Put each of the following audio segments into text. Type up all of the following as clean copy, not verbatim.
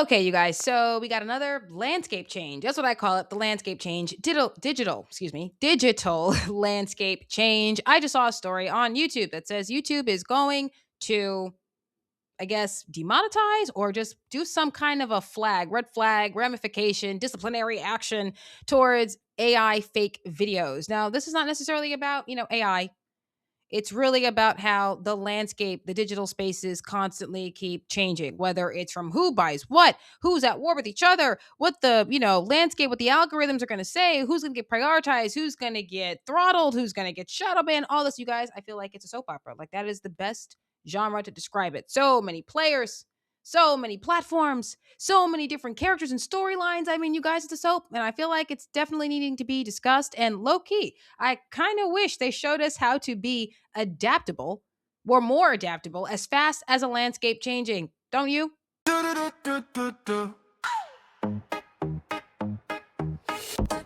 Okay, you guys. So we got another landscape change. That's what I call it, the landscape change. Digital landscape change. I just saw a story on YouTube that says YouTube is going to, I guess, demonetize or just do some kind of a red flag, ramification, disciplinary action towards AI fake videos. Now, this is not necessarily about, AI. It's really about how the landscape, the digital spaces constantly keep changing, whether it's from who buys what, who's at war with each other, what the, landscape, what the algorithms are going to say, who's going to get prioritized, who's going to get throttled, who's going to get shadow banned, all this, you guys. I feel like it's a soap opera. Like that is the best genre to describe it. So many players, so many platforms, so many different characters and storylines. I mean, you guys, it's a soap, and I feel like it's definitely needing to be discussed. And low key, I kind of wish they showed us how to be adaptable or more adaptable as fast as a landscape changing. Don't you?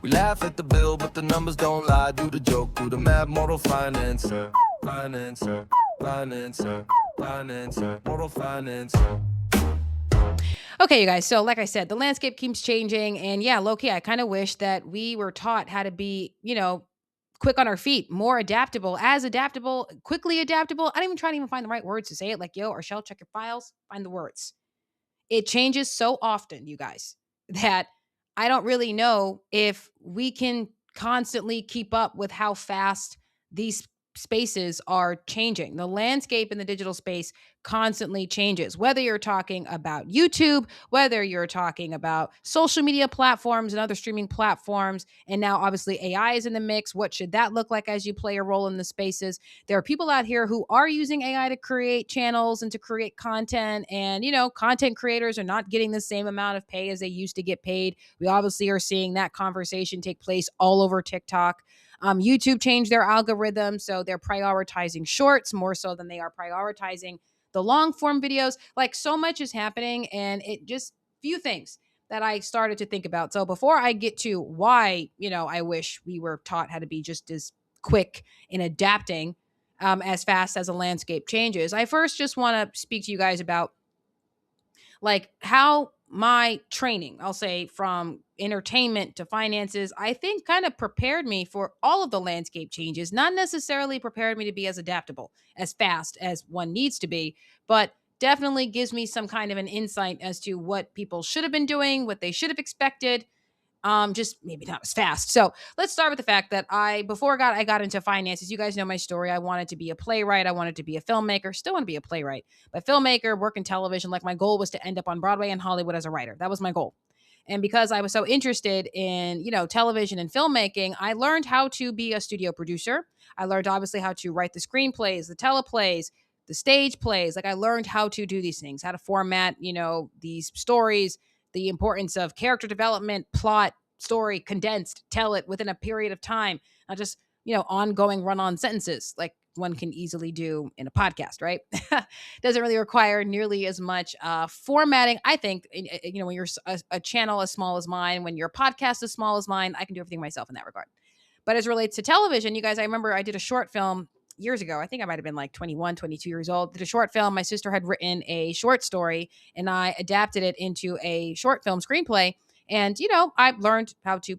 We laugh at the bill, but the numbers don't lie. Do the joke, do the mad moral financer. Financer, financer, financer, moral financer. Okay, you guys. So, like I said, the landscape keeps changing. And yeah, low key, I kind of wish that we were taught how to be, quick on our feet, more adaptable, quickly adaptable. I don't even try to even find the right words to say it. Like, yo, Arshel, check your files, find the words. It changes so often, you guys, that I don't really know if we can constantly keep up with how fast these spaces are changing. The landscape in the digital space constantly changes, whether you're talking about YouTube, whether you're talking about social media platforms and other streaming platforms. And now, obviously, AI is in the mix. What should that look like as you play a role in the spaces? There are people out here who are using AI to create channels and to create content. And, content creators are not getting the same amount of pay as they used to get paid. We obviously are seeing that conversation take place all over TikTok. YouTube changed their algorithm, so they're prioritizing shorts more so than they are prioritizing the long form videos. Like so much is happening, and it just few things that I started to think about. So before I get to why, I wish we were taught how to be just as quick in adapting as fast as a landscape changes, I first just want to speak to you guys about like how my training, I'll say from entertainment to finances, I think kind of prepared me for all of the landscape changes, not necessarily prepared me to be as adaptable, as fast as one needs to be, but definitely gives me some kind of an insight as to what people should have been doing, what they should have expected, just maybe not as fast. So let's start with the fact that I got into finances. You guys know my story. I wanted to be a playwright. I wanted to be a filmmaker. Still want to be a playwright, but filmmaker, work in television. Like my goal was to end up on Broadway and Hollywood as a writer. That was my goal. And because I was so interested in, television and filmmaking, I learned how to be a studio producer. I learned obviously how to write the screenplays, the teleplays, the stage plays. Like I learned how to do these things, how to format, these stories, the importance of character development, plot, story, condensed, tell it within a period of time, not just, ongoing run on sentences like one can easily do in a podcast, right? Doesn't really require nearly as much formatting. I think, when you're a channel as small as mine, when your podcast as small as mine, I can do everything myself in that regard. But as it relates to television, you guys, I remember I did a short film years ago. I think I might have been like 21, 22 years old. Did a short film. My sister had written a short story and I adapted it into a short film screenplay. And, I learned how to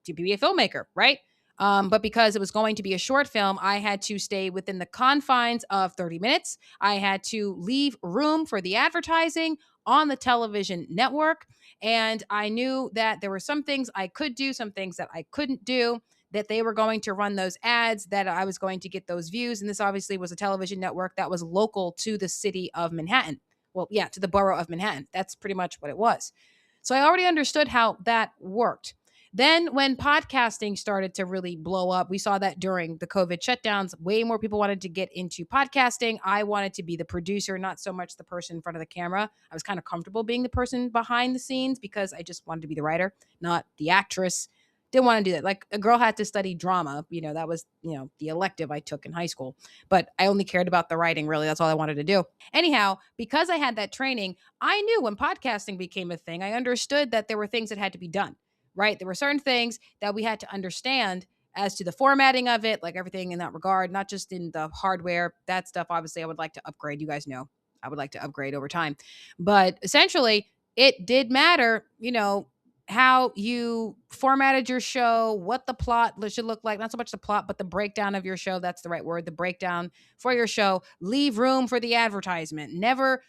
be a filmmaker, right? But because it was going to be a short film, I had to stay within the confines of 30 minutes. I had to leave room for the advertising on the television network. And I knew that there were some things I could do, some things that I couldn't do, that they were going to run those ads, that I was going to get those views. And this obviously was a television network that was local to the city of Manhattan. Well, yeah, to the borough of Manhattan. That's pretty much what it was. So I already understood how that worked. Then, when podcasting started to really blow up, we saw that during the COVID shutdowns, way more people wanted to get into podcasting. I wanted to be the producer, not so much the person in front of the camera. I was kind of comfortable being the person behind the scenes because I just wanted to be the writer, not the actress. Didn't want to do that. Like a girl had to study drama. That was, the elective I took in high school. But I only cared about the writing, really. That's all I wanted to do. Anyhow, because I had that training, I knew when podcasting became a thing, I understood that there were things that had to be done, right? There were certain things that we had to understand as to the formatting of it, like everything in that regard, not just in the hardware. That stuff, obviously, I would like to upgrade. You guys know I would like to upgrade over time. But essentially, it did matter, how you formatted your show, what the plot should look like. Not so much the plot, but the breakdown of your show. That's the right word. The breakdown for your show. Leave room for the advertisement. Never,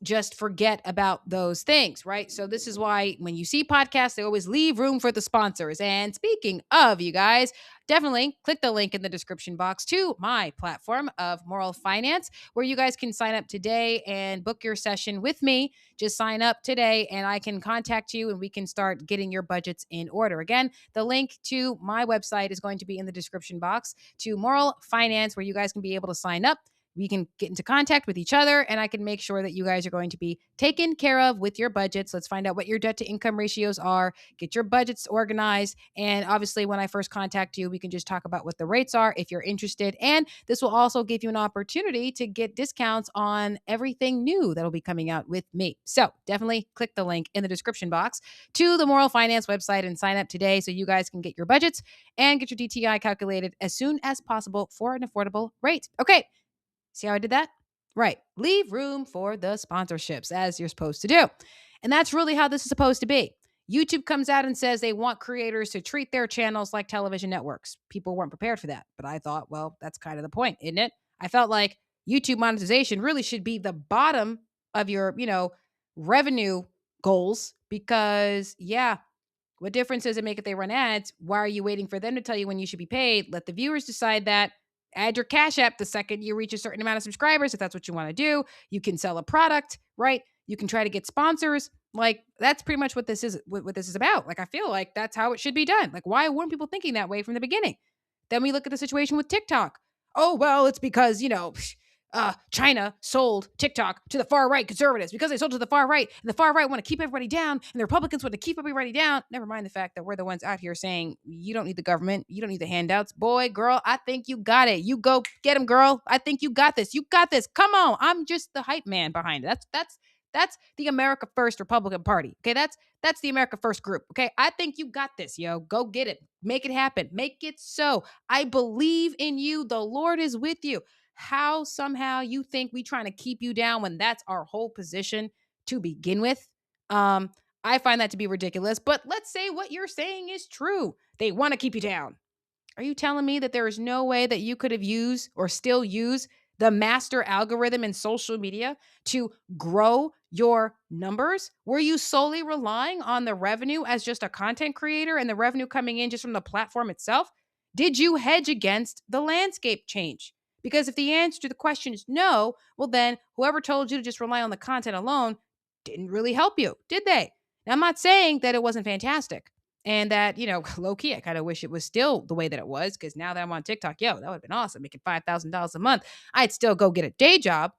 just forget about those things, right? So this is why when you see podcasts, they always leave room for the sponsors. And speaking of, you guys, definitely click the link in the description box to my platform of Moral Finance, where you guys can sign up today and book your session with me. Just sign up today and I can contact you and we can start getting your budgets in order. Again, the link to my website is going to be in the description box to Moral Finance, where you guys can be able to sign up. We can get into contact with each other and I can make sure that you guys are going to be taken care of with your budgets. Let's find out what your debt to income ratios are, get your budgets organized. And obviously, when I first contact you, we can just talk about what the rates are if you're interested. And this will also give you an opportunity to get discounts on everything new that'll be coming out with me. So definitely click the link in the description box to the Moral Finance website and sign up today so you guys can get your budgets and get your DTI calculated as soon as possible for an affordable rate. Okay. See how I did that? Right. Leave room for the sponsorships as you're supposed to do. And that's really how this is supposed to be. YouTube comes out and says they want creators to treat their channels like television networks. People weren't prepared for that. But I thought, well, that's kind of the point, isn't it? I felt like YouTube monetization really should be the bottom of your, revenue goals because, yeah, what difference does it make if they run ads? Why are you waiting for them to tell you when you should be paid? Let the viewers decide that. Add your Cash App the second you reach a certain amount of subscribers, if that's what you want to do. You can sell a product, right? You can try to get sponsors. Like that's pretty much what this is. What this is about. Like I feel like that's how it should be done. Like why weren't people thinking that way from the beginning? Then we look at the situation with TikTok. Oh well, it's because China sold TikTok to the far right conservatives because they sold to the far right, and the far right want to keep everybody down, and the Republicans want to keep everybody down. Never mind the fact that we're the ones out here saying you don't need the government, you don't need the handouts. Boy, girl, I think you got it. You go get them, girl. I think you got this. You got this. Come on, I'm just the hype man behind it. That's the America First Republican Party. Okay, that's the America First group. Okay, I think you got this, yo. Go get it. Make it happen. Make it so. I believe in you. The Lord is with you. How somehow you think we trying to keep you down when that's our whole position to begin with? I find that to be ridiculous. But let's say what you're saying is true. They want to keep you down. Are you telling me that there is no way that you could have used or still use the master algorithm in social media to grow your numbers? Were you solely relying on the revenue as just a content creator and the revenue coming in just from the platform itself? Did you hedge against the landscape change? Because if the answer to the question is no, well, then whoever told you to just rely on the content alone didn't really help you, did they? Now, I'm not saying that it wasn't fantastic and that, low key, I kind of wish it was still the way that it was because now that I'm on TikTok, yo, that would have been awesome, making $5,000 a month. I'd still go get a day job,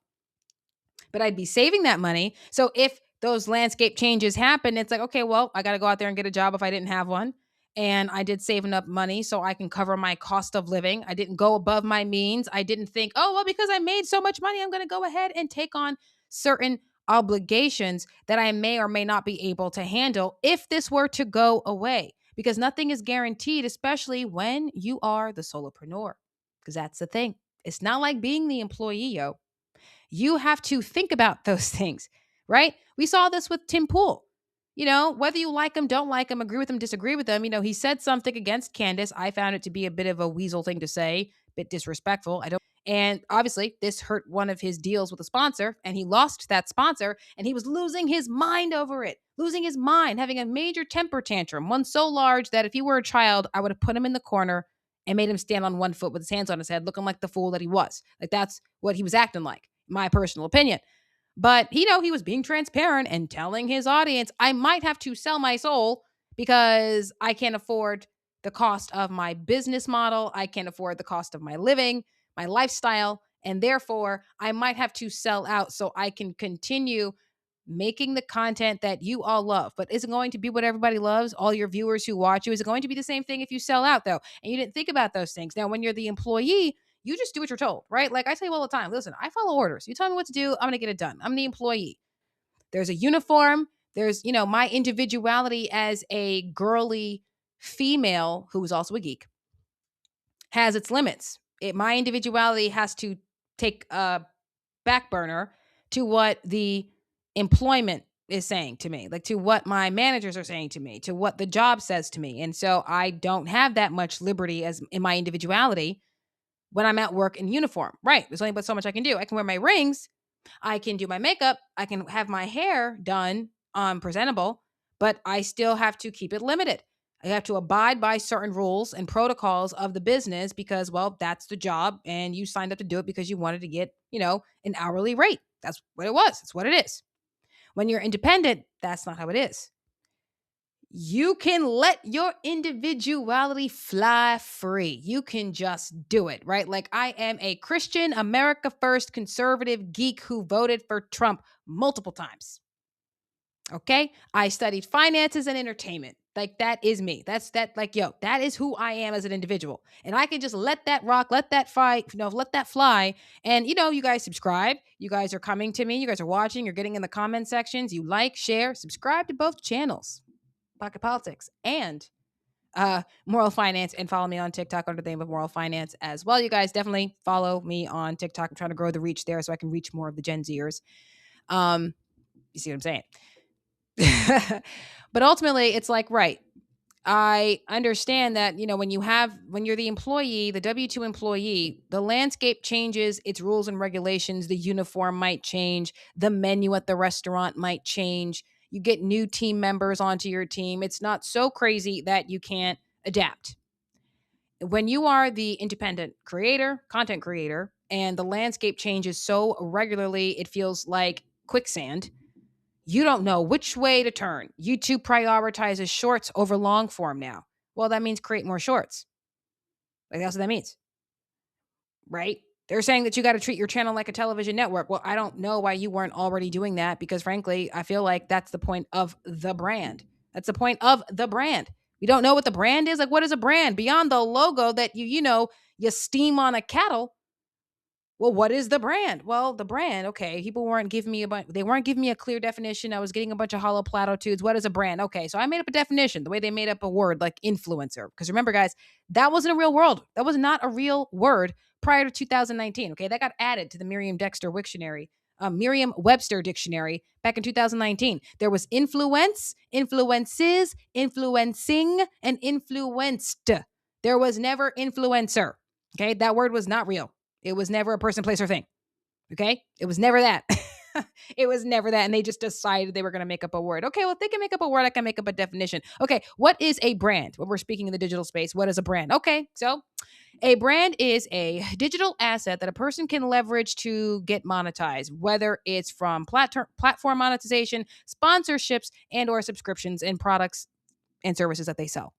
but I'd be saving that money. So if those landscape changes happen, it's like, okay, well, I got to go out there and get a job if I didn't have one. And I did save enough money so I can cover my cost of living. I didn't go above my means. I didn't think, oh, well, because I made so much money, I'm going to go ahead and take on certain obligations that I may or may not be able to handle if this were to go away. Because nothing is guaranteed, especially when you are the solopreneur. Because that's the thing. It's not like being the employee, yo. You have to think about those things, right? We saw this with Tim Pool. Whether you like him, don't like him, agree with him, disagree with him, he said something against Candace. I found it to be a bit of a weasel thing to say, a bit disrespectful. And obviously, this hurt one of his deals with a sponsor, and he lost that sponsor, and he was losing his mind over it, losing his mind, having a major temper tantrum, one so large that if he were a child, I would have put him in the corner and made him stand on one foot with his hands on his head, looking like the fool that he was. Like, that's what he was acting like, my personal opinion. But, he was being transparent and telling his audience, I might have to sell my soul because I can't afford the cost of my business model. I can't afford the cost of my living, my lifestyle. And therefore, I might have to sell out so I can continue making the content that you all love. But is it going to be what everybody loves? All your viewers who watch you? Is it going to be the same thing if you sell out, though? And you didn't think about those things. Now, when you're the employee, you just do what you're told, right? Like I tell you all the time, listen, I follow orders. You tell me what to do, I'm going to get it done. I'm the employee. There's a uniform. There's, my individuality as a girly female who is also a geek has its limits. My individuality has to take a back burner to what the employment is saying to me, like to what my managers are saying to me, to what the job says to me. And so I don't have that much liberty as in my individuality when I'm at work in uniform. Right. There's only but so much I can do. I can wear my rings, I can do my makeup, I can have my hair done presentable, but I still have to keep it limited. I have to abide by certain rules and protocols of the business because, well, that's the job and you signed up to do it because you wanted to get, an hourly rate. That's what it was. It's what it is. When you're independent, that's not how it is. You can let your individuality fly free. You can just do it, right? Like I am a Christian, America First conservative geek who voted for Trump multiple times. Okay? I studied finances and entertainment. Like that is me. That is who I am as an individual. And I can just let that rock, let that fight, let that fly. And you guys subscribe. You guys are coming to me. You guys are watching. You're getting in the comment sections. You like, share, subscribe to both channels. Pocket Politics and Moral Finance, and follow me on TikTok under the name of Moral Finance as well. You guys definitely follow me on TikTok. I'm trying to grow the reach there so I can reach more of the Gen Zers. You see what I'm saying? But ultimately, it's like, right. I understand that, when you're the employee, the W-2 employee, the landscape changes, its rules and regulations, the uniform might change, the menu at the restaurant might change. You get new team members onto your team. It's not so crazy that you can't adapt. When you are the independent creator, content creator, and the landscape changes so regularly, it feels like quicksand. You don't know which way to turn. YouTube prioritizes shorts over long form now. Well, that means create more shorts. Like that's what that means. Right? They're saying that you got to treat your channel like a television network. Well, I don't know why you weren't already doing that because frankly, I feel like that's the point of the brand. That's the point of the brand. You don't know what the brand is? Like what is a brand? Beyond the logo that you steam on a kettle. Well, what is the brand? Well, the brand, okay, people weren't giving me they weren't giving me a clear definition. I was getting a bunch of hollow platitudes. What is a brand? Okay, so I made up a definition, the way they made up a word like influencer. Because remember, guys, that wasn't a real world. That was not a real word prior to 2019. Okay, that got added to the Merriam-Webster dictionary back in 2019. There was influence, influences, influencing, and influenced. There was never influencer. Okay, that word was not real. It was never a person, place, or thing. Okay? It was never that. It was never that. And they just decided they were going to make up a word. Okay, well, if they can make up a word, I can make up a definition. Okay, what is a brand? When we're speaking in the digital space, what is a brand? Okay, so a brand is a digital asset that a person can leverage to get monetized, whether it's from platform monetization, sponsorships, and or subscriptions and products and services that they sell.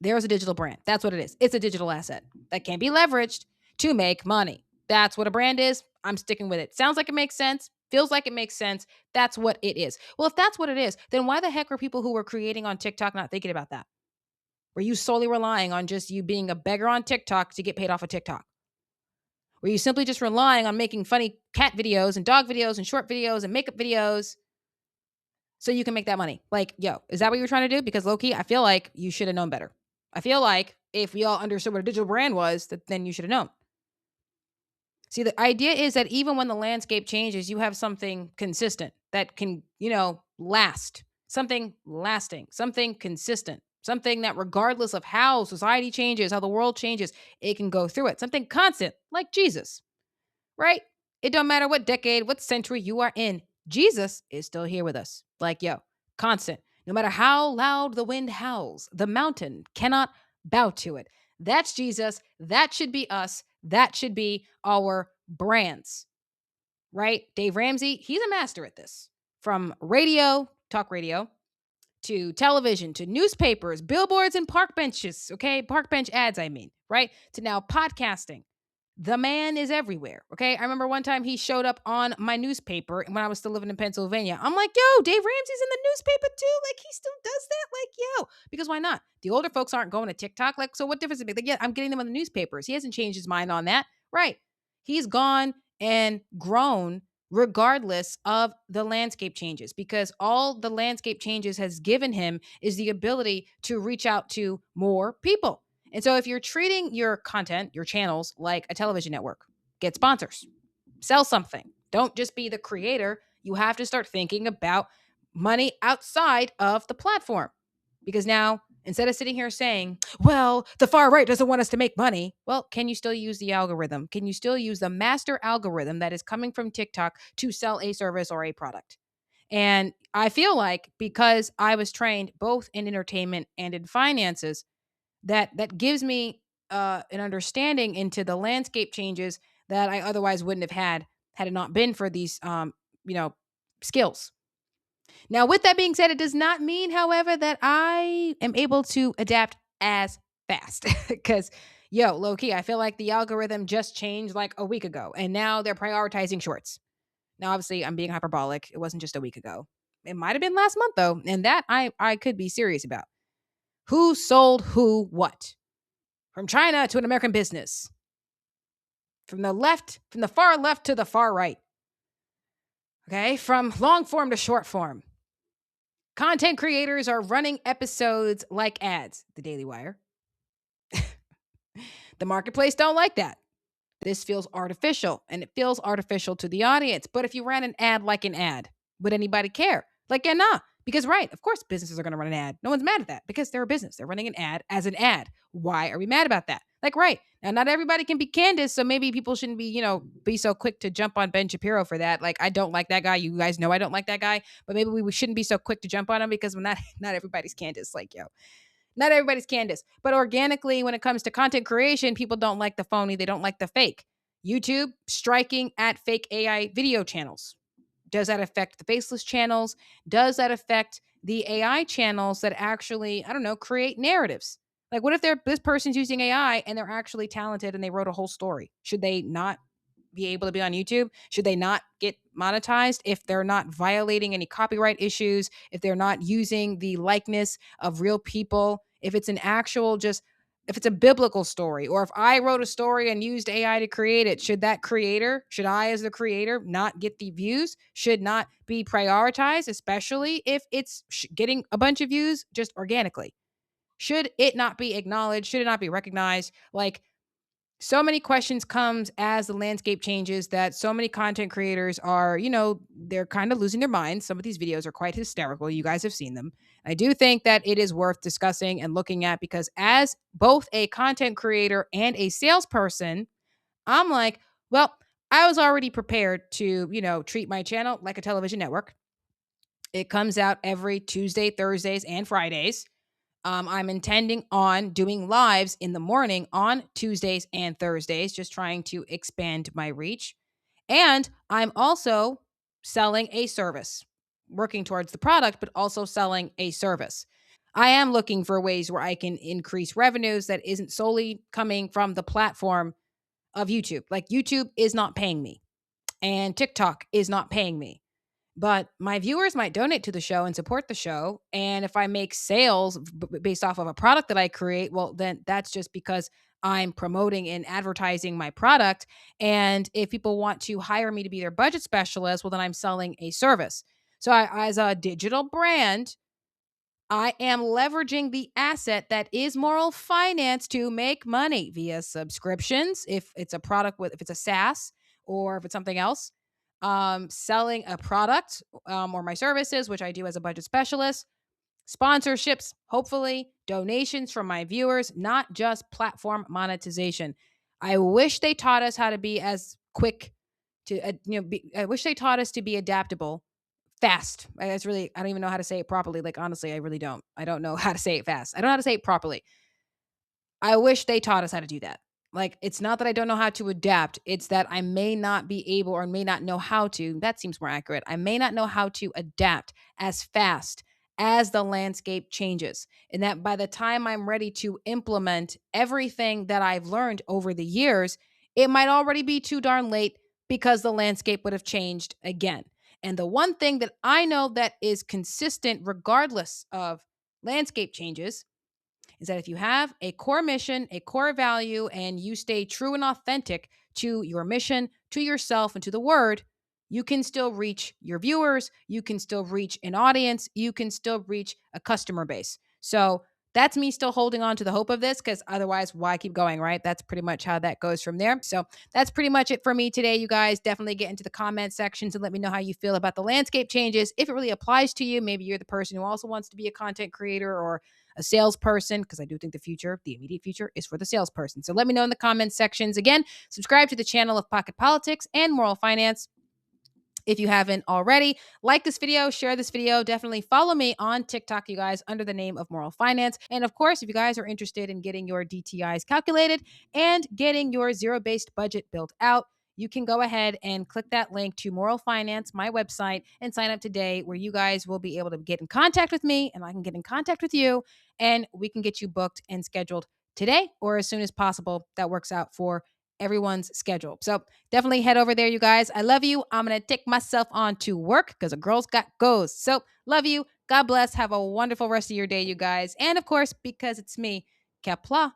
There's a digital brand. That's what it is. It's a digital asset that can be leveraged to make money. That's what a brand is. I'm sticking with it. Sounds like it makes sense. Feels like it makes sense. That's what it is. Well, if that's what it is, then why the heck are people who were creating on TikTok not thinking about that? Were you solely relying on just you being a beggar on TikTok to get paid off of TikTok? Were you simply just relying on making funny cat videos and dog videos and short videos and makeup videos so you can make that money? Like, yo, is that what you're trying to do? Because low key, I feel like you should have known better. I feel like if we all understood what a digital brand was, then you should have known. See, the idea is that even when the landscape changes, you have something consistent that can, last, something lasting, something consistent, something that regardless of how society changes, how the world changes, it can go through it. Something constant, like Jesus, right? It don't matter what decade, what century you are in. Jesus is still here with us. Like, yo, constant. No matter how loud the wind howls, the mountain cannot bow to it. That's Jesus. That should be us. That should be our brands, right? Dave Ramsey, he's a master at this. From radio, talk radio, to television, to newspapers, billboards, and park benches, okay? Park bench ads, I mean, right? To now podcasting. The man is everywhere. Okay. I remember one time he showed up on my newspaper when I was still living in Pennsylvania. I'm like, yo, Dave Ramsey's in the newspaper too. Like he still does that. Like, yo, because why not? The older folks aren't going to TikTok. Like, so what difference does it make? Like, yeah, I'm getting them on the newspapers. He hasn't changed his mind on that. Right. He's gone and grown regardless of the landscape changes, because all the landscape changes has given him is the ability to reach out to more people. And so if you're treating your content, your channels like a television network, get sponsors, sell something. Don't just be the creator. You have to start thinking about money outside of the platform. Because now, instead of sitting here saying, well, the far right doesn't want us to make money, well, can you still use the algorithm? Can you still use the master algorithm that is coming from TikTok to sell a service or a product? And I feel like because I was trained both in entertainment and in finances, that gives me an understanding into the landscape changes that I otherwise wouldn't have had it not been for these you know skills. Now, with that being said, it does not mean, however, that I am able to adapt as fast because low key, I feel like the algorithm just changed like a week ago and now they're prioritizing shorts. Now, obviously, I'm being hyperbolic. It wasn't just a week ago. It might have been last month though, and that I could be serious about. Who sold who what? From China to an American business. From the far left to the far right. Okay, from long form to short form. Content creators are running episodes like ads. The Daily Wire. The marketplace don't like that. This feels artificial, and it feels artificial to the audience. But if you ran an ad like an ad, would anybody care? Like, yeah, nah. Because, right, of course, businesses are going to run an ad. No one's mad at that because they're a business. They're running an ad as an ad. Why are we mad about that? Like, right. Now, not everybody can be Candace, so maybe people shouldn't be so quick to jump on Ben Shapiro for that. Like, I don't like that guy. You guys know I don't like that guy, but maybe we shouldn't be so quick to jump on him because not everybody's Candace. Like, not everybody's Candace. But organically, when it comes to content creation, people don't like the phony. They don't like the fake. YouTube striking at fake AI video channels. Does that affect the faceless channels? Does that affect the AI channels that actually, I don't know, create narratives? Like, what if this person's using AI and they're actually talented and they wrote a whole story? Should they not be able to be on YouTube? Should they not get monetized if they're not violating any copyright issues, if they're not using the likeness of real people, if it's an actual just if it's a biblical story, or if I wrote a story and used AI to create it, should I as the creator not get the views? Should not be prioritized, especially if it's getting a bunch of views just organically? Should it not be acknowledged? Should it not be recognized? Like, so many questions comes as the landscape changes that so many content creators are, they're kind of losing their minds. Some of these videos are quite hysterical. You guys have seen them. I do think that it is worth discussing and looking at because as both a content creator and a salesperson, I'm like, well, I was already prepared to, treat my channel like a television network. It comes out every Tuesday, Thursdays, and Fridays. I'm intending on doing lives in the morning on Tuesdays and Thursdays, just trying to expand my reach. And I'm also selling a service, working towards the product, but also selling a service. I am looking for ways where I can increase revenues that isn't solely coming from the platform of YouTube. Like, YouTube is not paying me, and TikTok is not paying me, but my viewers might donate to the show and support the show. And if I make sales based off of a product that I create, well, then that's just because I'm promoting and advertising my product. And if people want to hire me to be their budget specialist, well, then I'm selling a service. So as a digital brand, I am leveraging the asset that is moral finance to make money via subscriptions. If it's a product if it's a SaaS or if it's something else, selling a product or my services, which I do as a budget specialist, sponsorships, hopefully donations from my viewers, not just platform monetization. I wish they taught us how to be as quick to, I wish they taught us to be adaptable fast. I don't even know how to say it properly. Like, honestly, I really don't. I don't know how to say it fast. I don't know how to say it properly. I wish they taught us how to do that. Like, it's not that I don't know how to adapt. It's that I may not be able or may not know how to. That seems more accurate. I may not know how to adapt as fast as the landscape changes. And that by the time I'm ready to implement everything that I've learned over the years, it might already be too darn late because the landscape would have changed again. And the one thing that I know that is consistent regardless of landscape changes is that if you have a core mission, a core value, and you stay true and authentic to your mission, to yourself, and to the word, you can still reach your viewers. You can still reach an audience. You can still reach a customer base. So that's me still holding on to the hope of this, because otherwise, why keep going, right? That's pretty much how that goes from there. So that's pretty much it for me today, you guys. Definitely get into the comment sections and let me know how you feel about the landscape changes. If it really applies to you, maybe you're the person who also wants to be a content creator or a salesperson, because I do think the future, the immediate future, is for the salesperson. So let me know in the comment sections. Again, subscribe to the channel of Pocket Politics and Moral Finance if you haven't already. Like this video, share this video. Definitely follow me on TikTok, you guys, under the name of Moral Finance. And of course, if you guys are interested in getting your DTIs calculated and getting your zero-based budget built out, you can go ahead and click that link to Moral Finance, my website, and sign up today, where you guys will be able to get in contact with me and I can get in contact with you, and we can get you booked and scheduled today or as soon as possible. That works out for everyone's schedule. So definitely head over there, you guys. I love you. I'm going to take myself on to work because a girl's got goals. So love you. God bless. Have a wonderful rest of your day, you guys. And of course, because it's me, Kepla.